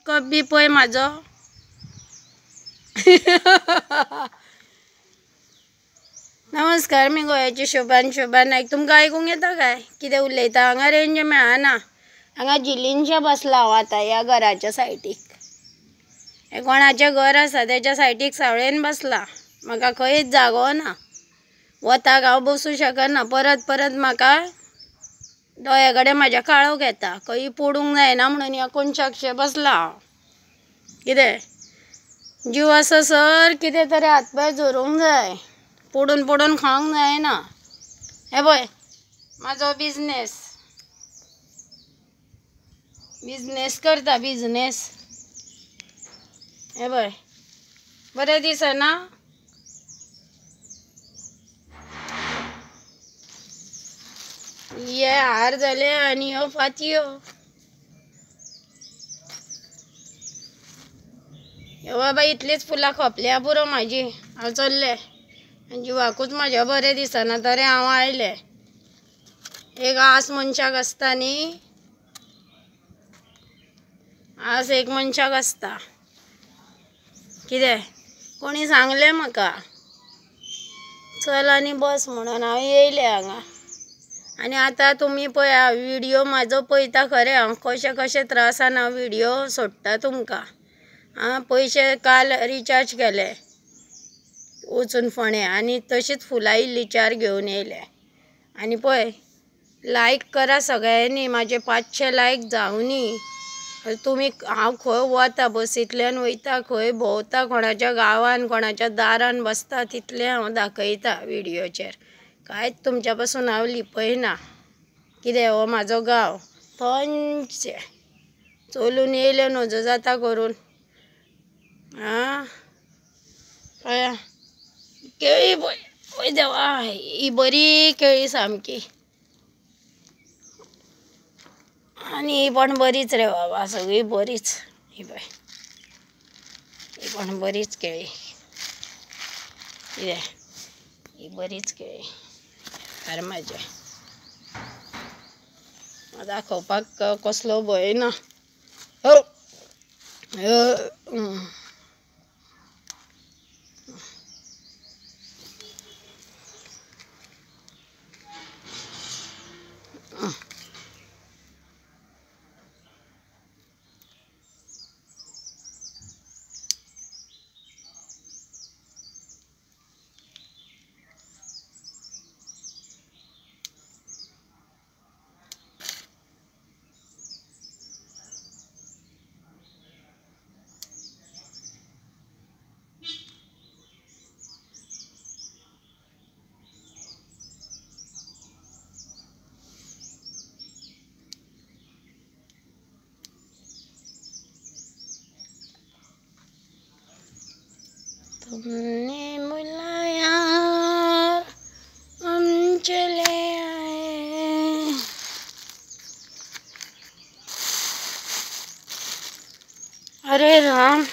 Cup B पळय म्हाजो. नमस्कार, मी गोंयाची शोभा नायक. तुमकां आयकूंक येता काय कितें उलयता? हांगा रेंज मेळना. हांगा जिलीनशे बसला हांव आतां ह्या घराच्या सायडीक. हें कोणाचें घर आसा तेच्या सायडीक सावळेन बसला. म्हाका खंयच जागो ना. वताक हांव बसूं शकना. परत परत म्हाका दोळ्या कडेन म्हाज्या काळोख येता. खंय पडूंक जायना म्हणून ह्या कोनशाकशें बसला हांव. कितें जीव आसा सर, कितें तरी हातपाय जोरूंक जाय. पडून पडून खावंक जायना. हे पळय म्हाजो बिजनेस करता बिजनेस. हे पळय बरें दिसना. हे हार जाले आनी ह्यो फातयो. हे बाबा इतलीच फुलां खोपल्या पुरो म्हाजी. हांव चल्लें. जिवाकूच म्हाज्या बरें दिसना तरी हांव आयलें. एक आस मनशाक आसता न्ही, आस एक मनशाक आसता. कितें कोणी सांगलें म्हाका चल आनी बस म्हणून हांव येयलें हांगा. आनी आतां तुमी पळया व्हिडियो म्हाजो पळयता खरें. हांव कशें कशें त्रासान हांव व्हिडियो सोडटा तुमकां. पयशे काल रिचार्ज केले वचून फोंड्या आनी तशीच फुलां इल्ली 4 घेवन येयले. आनी पळय लायक करा सगळ्यांनी. म्हाजे 500 लायक जावनी. तुमी हांव खंय वता बसींतल्यान वयता, खंय भोंवता, कोणाच्या गांवान कोणाच्या दारान बसता तितलें हांव दाखयता व्हिडियोचेर. कांयच तुमच्या पासून हांव लिपयना. कितें हो म्हाजो गांव थंयचें. चलून येयलें नजो जाता करून. पळया केळी पळय. ओय देवा, ही बरी केळी सामकी. आनी ही पण बरीच रे बाबा, सगळी बरीच. ही पळय ही पण बरीच केळी. कितें ही बरीच केळी फार्माचे. दाखोवपाक कसलो भंय ना. तुमने बुलाया हम चले आए. अरे राम.